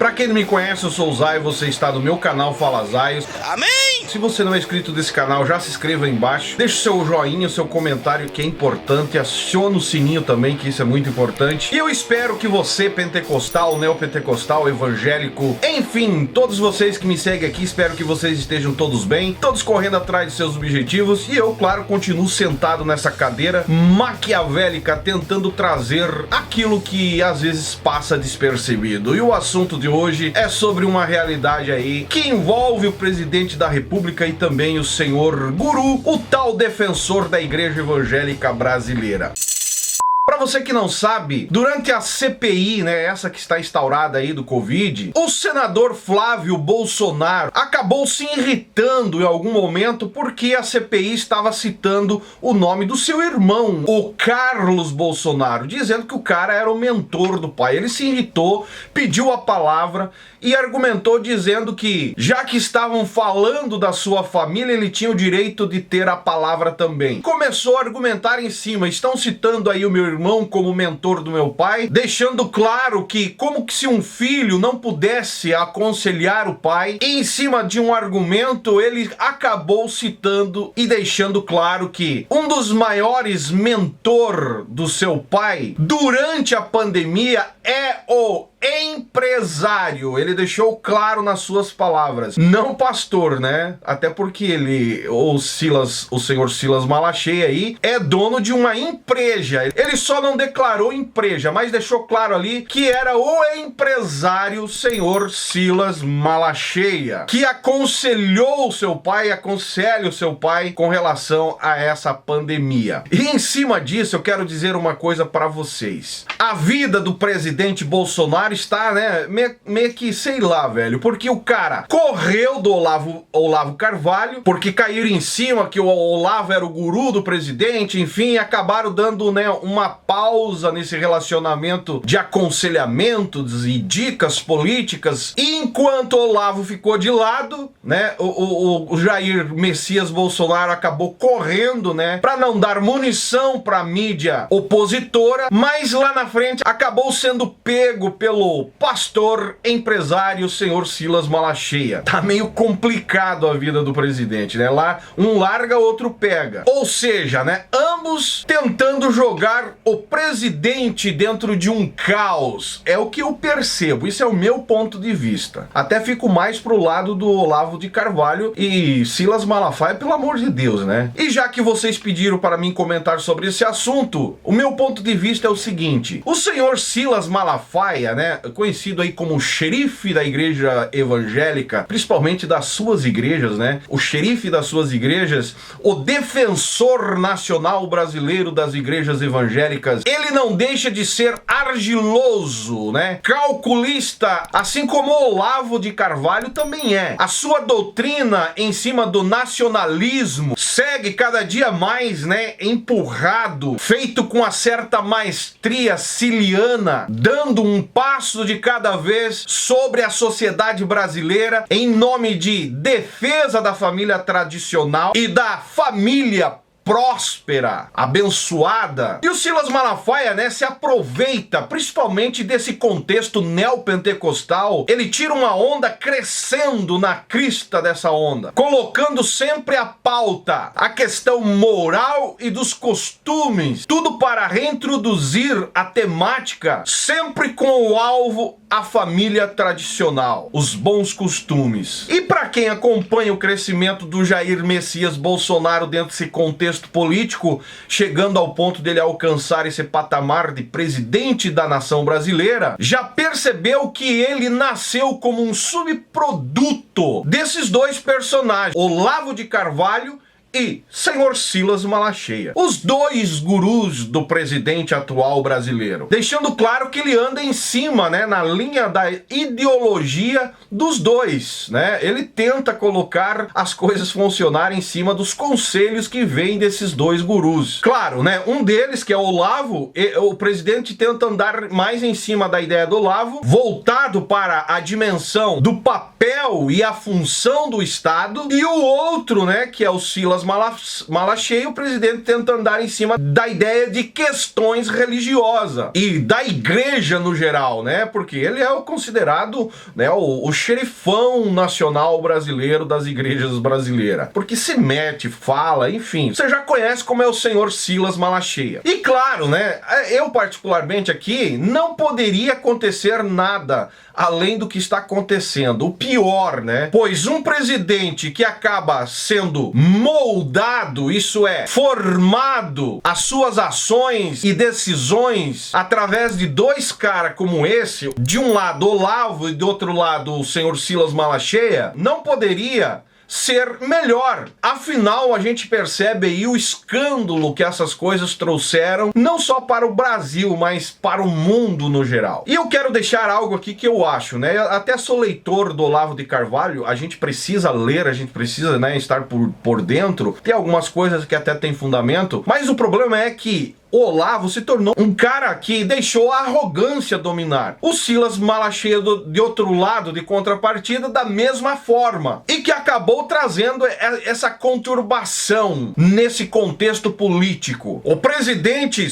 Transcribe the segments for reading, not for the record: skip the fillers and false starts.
Pra quem não me conhece, eu sou o Zaio, você está no meu canal Fala Zaio. Amém! Se você não é inscrito desse canal, já se inscreva aí embaixo, deixa o seu joinha, o seu comentário que é importante, aciona o sininho também, que isso é muito importante. E eu espero que você, pentecostal, neopentecostal, evangélico, enfim, todos vocês que me seguem aqui, espero que vocês estejam todos bem, todos correndo atrás de seus objetivos. E eu, claro, continuo sentado nessa cadeira maquiavélica, tentando trazer aquilo que às vezes passa despercebido. E o assunto de hoje é sobre uma realidade aí que envolve o presidente da República e também o senhor Guru, o tal defensor da Igreja Evangélica Brasileira. Pra você que não sabe, durante a CPI, né, essa que está instaurada aí do Covid, o senador Flávio Bolsonaro acabou se irritando em algum momento porque a CPI estava citando o nome do seu irmão, o Carlos Bolsonaro, dizendo que o cara era o mentor do pai. Ele se irritou, pediu a palavra e argumentou dizendo que, já que estavam falando da sua família, ele tinha o direito de ter a palavra também. Começou a argumentar em cima, estão citando aí o meu irmão como mentor do meu pai, deixando claro que como que se um filho não pudesse aconselhar o pai, e em cima de um argumento ele acabou citando e deixando claro que um dos maiores mentor do seu pai durante a pandemia é o empresário. Ele deixou claro nas suas palavras, não pastor, né? Até porque ele, o senhor Silas Malacheia aí, é dono de uma empresa. Ele só não declarou empresa, mas deixou claro ali que era o empresário senhor Silas Malacheia, que aconselhou o seu pai, aconselha o seu pai com relação a essa pandemia. E em cima disso eu quero dizer uma coisa para vocês. A vida do presidente Bolsonaro está, né, meio que, sei lá, velho, porque o cara correu do Olavo Carvalho, porque caíram em cima que o Olavo era o guru do presidente, enfim, acabaram dando, né, uma pausa nesse relacionamento de aconselhamentos e dicas políticas, e enquanto o Olavo ficou de lado, né, o Jair Messias Bolsonaro acabou correndo, né, pra não dar munição pra mídia opositora, mas lá na frente acabou sendo pego pelo pastor empresário senhor Silas Malacheia. Tá meio complicado a vida do presidente, né? Lá um larga, outro pega. Ou seja, né? Ambos tentando jogar o presidente dentro de um caos. É o que eu percebo. Isso é o meu ponto de vista. Até fico mais pro lado do Olavo de Carvalho e Silas Malafaia, pelo amor de Deus, né? E já que vocês pediram para mim comentar sobre esse assunto, o meu ponto de vista é o seguinte: o senhor Silas Malafaia, né, conhecido aí como o xerife da igreja evangélica, principalmente das suas igrejas, né, o xerife das suas igrejas, o defensor nacional brasileiro das igrejas evangélicas, ele não deixa de ser argiloso, né, calculista, assim como o Olavo de Carvalho também é. A sua doutrina em cima do nacionalismo segue cada dia mais, né, empurrado, feito com uma certa maestria siciliana, dando um passo de cada vez sobre a sociedade brasileira em nome de defesa da família tradicional e da família próspera, abençoada. E o Silas Malafaia, né, se aproveita principalmente desse contexto neopentecostal. Ele tira uma onda crescendo na crista dessa onda, colocando sempre a pauta, a questão moral e dos costumes, tudo para reintroduzir a temática, sempre com o alvo a família tradicional, os bons costumes. E para quem acompanha o crescimento do Jair Messias Bolsonaro dentro desse contexto político, chegando ao ponto dele alcançar esse patamar de presidente da nação brasileira, já percebeu que ele nasceu como um subproduto desses dois personagens, Olavo de Carvalho e senhor Silas Malacheia, os dois gurus do presidente atual brasileiro, deixando claro que ele anda em cima, né, na linha da ideologia dos dois, né? Ele tenta colocar as coisas funcionarem em cima dos conselhos que vêm desses dois gurus. Claro, né, um deles, que é o Olavo, o presidente tenta andar mais em cima da ideia do Olavo, voltado para a dimensão do papel e a função do Estado, e o outro, né, que é o Silas Silas Malachias, o presidente tenta andar em cima da ideia de questões religiosas e da igreja no geral, né? Porque ele é considerado, né, o xerifão nacional brasileiro das igrejas brasileiras. Porque se mete, fala, enfim. Você já conhece como é o senhor Silas Malachias. E claro, né, eu particularmente aqui não poderia acontecer nada além do que está acontecendo. O pior, né? Pois um presidente que acaba sendo moldado, isso é, formado, as suas ações e decisões através de dois caras como esse, de um lado Olavo e do outro lado o senhor Silas Malachias, não poderia ser melhor. Afinal, a gente percebe aí o escândalo que essas coisas trouxeram, não só para o Brasil, mas para o mundo no geral. E eu quero deixar algo aqui que eu acho, né? Até sou leitor do Olavo de Carvalho, a gente precisa ler, a gente precisa, né, estar por dentro. Tem algumas coisas que até tem fundamento, mas o problema é que o Olavo se tornou um cara que deixou a arrogância dominar. O Silas Malachias, de outro lado, de contrapartida, da mesma forma. E que acabou trazendo essa conturbação nesse contexto político. O presidente,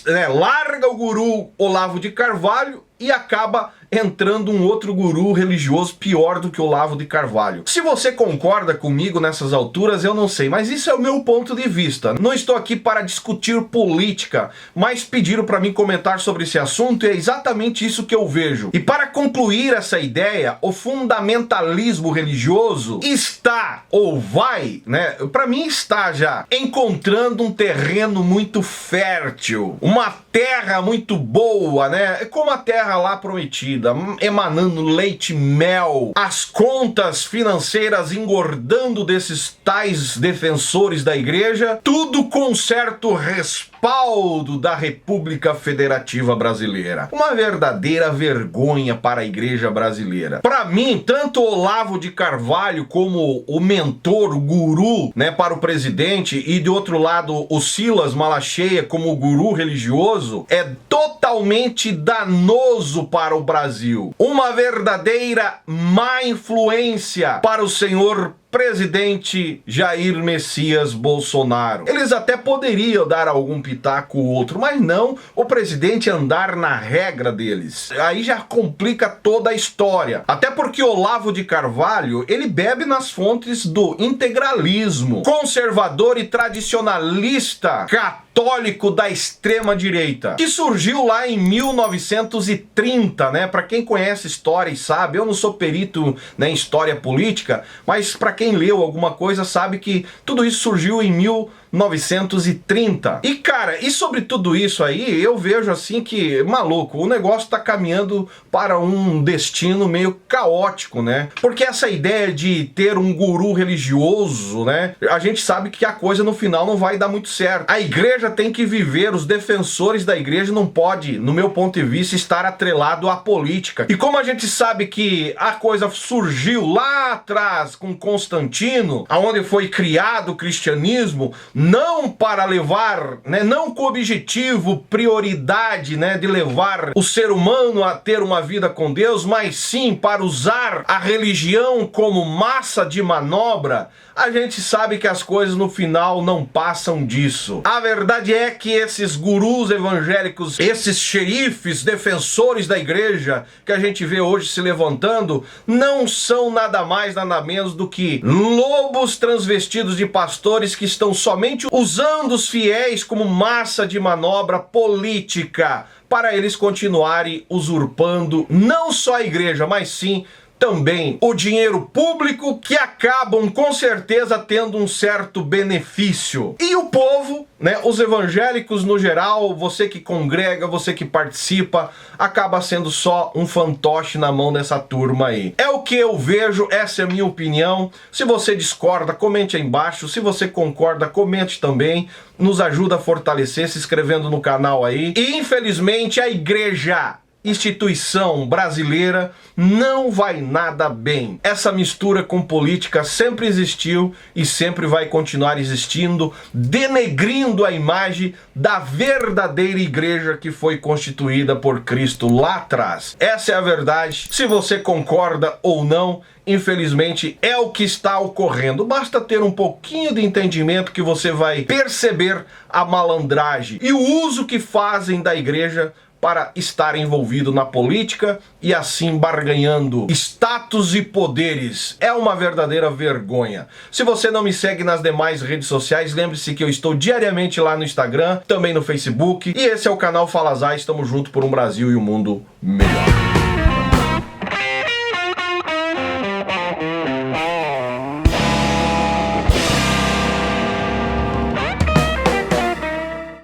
né, larga o guru Olavo de Carvalho e acaba entrando um outro guru religioso pior do que o Olavo de Carvalho. Se você concorda comigo nessas alturas, eu não sei, mas isso é o meu ponto de vista. Não estou aqui para discutir política, mas pediram para mim comentar sobre esse assunto e é exatamente isso que eu vejo. E para concluir essa ideia, o fundamentalismo religioso está, ou vai, né, para mim está já, encontrando um terreno muito fértil, uma terra muito boa, né, como a terra lá prometida, emanando leite e mel, as contas financeiras engordando desses tais defensores da igreja, tudo com certo respaldo da República Federativa Brasileira. Uma verdadeira vergonha para a igreja brasileira. Para mim, tanto Olavo de Carvalho como o mentor, o guru, né, para o presidente, e de outro lado o Silas Malachias como guru religioso, é totalmente danoso para o Brasil. Uma verdadeira má influência para o senhor presidente Jair Messias Bolsonaro. Eles até poderiam dar algum pitaco ou outro, mas não o presidente andar na regra deles. Aí já complica toda a história. Até porque Olavo de Carvalho, ele bebe nas fontes do integralismo conservador e tradicionalista católico da extrema direita, que surgiu lá em 1930, né? Para quem conhece história e sabe, eu não sou perito, né, em história política, mas para quem leu alguma coisa sabe que tudo isso surgiu em 1930. E cara, e sobre tudo isso aí, eu vejo assim que, maluco, o negócio tá caminhando para um destino meio caótico, né? Porque essa ideia de ter um guru religioso, né? A gente sabe que a coisa no final não vai dar muito certo. A igreja tem que viver, os defensores da igreja não pode, no meu ponto de vista, estar atrelado à política. E como a gente sabe que a coisa surgiu lá atrás com Constantino, aonde foi criado o cristianismo, não para levar, né, não com o objetivo, prioridade, né, de levar o ser humano a ter uma vida com Deus, mas sim para usar a religião como massa de manobra, a gente sabe que as coisas no final não passam disso. A verdade é que esses gurus evangélicos, esses xerifes, defensores da igreja que a gente vê hoje se levantando, não são nada mais, nada menos do que lobos transvestidos de pastores que estão somente usando os fiéis como massa de manobra política para eles continuarem usurpando não só a igreja, mas sim também o dinheiro público, que acabam com certeza tendo um certo benefício. E o povo, né, os evangélicos no geral, você que congrega, você que participa, acaba sendo só um fantoche na mão dessa turma aí. É o que eu vejo, essa é a minha opinião. Se você discorda, comente aí embaixo. Se você concorda, comente também. Nos ajuda a fortalecer se inscrevendo no canal aí. E infelizmente a igreja instituição brasileira não vai nada bem. Essa mistura com política sempre existiu e sempre vai continuar existindo, denegrindo a imagem da verdadeira igreja que foi constituída por Cristo lá atrás. Essa é a verdade. Se você concorda ou não, infelizmente é o que está ocorrendo. Basta ter um pouquinho de entendimento que você vai perceber a malandragem e o uso que fazem da igreja para estar envolvido na política e assim barganhando status e poderes. É uma verdadeira vergonha. Se você não me segue nas demais redes sociais, lembre-se que eu estou diariamente lá no Instagram, também no Facebook, e esse é o canal Fala Zay. Estamos juntos por um Brasil e um mundo melhor.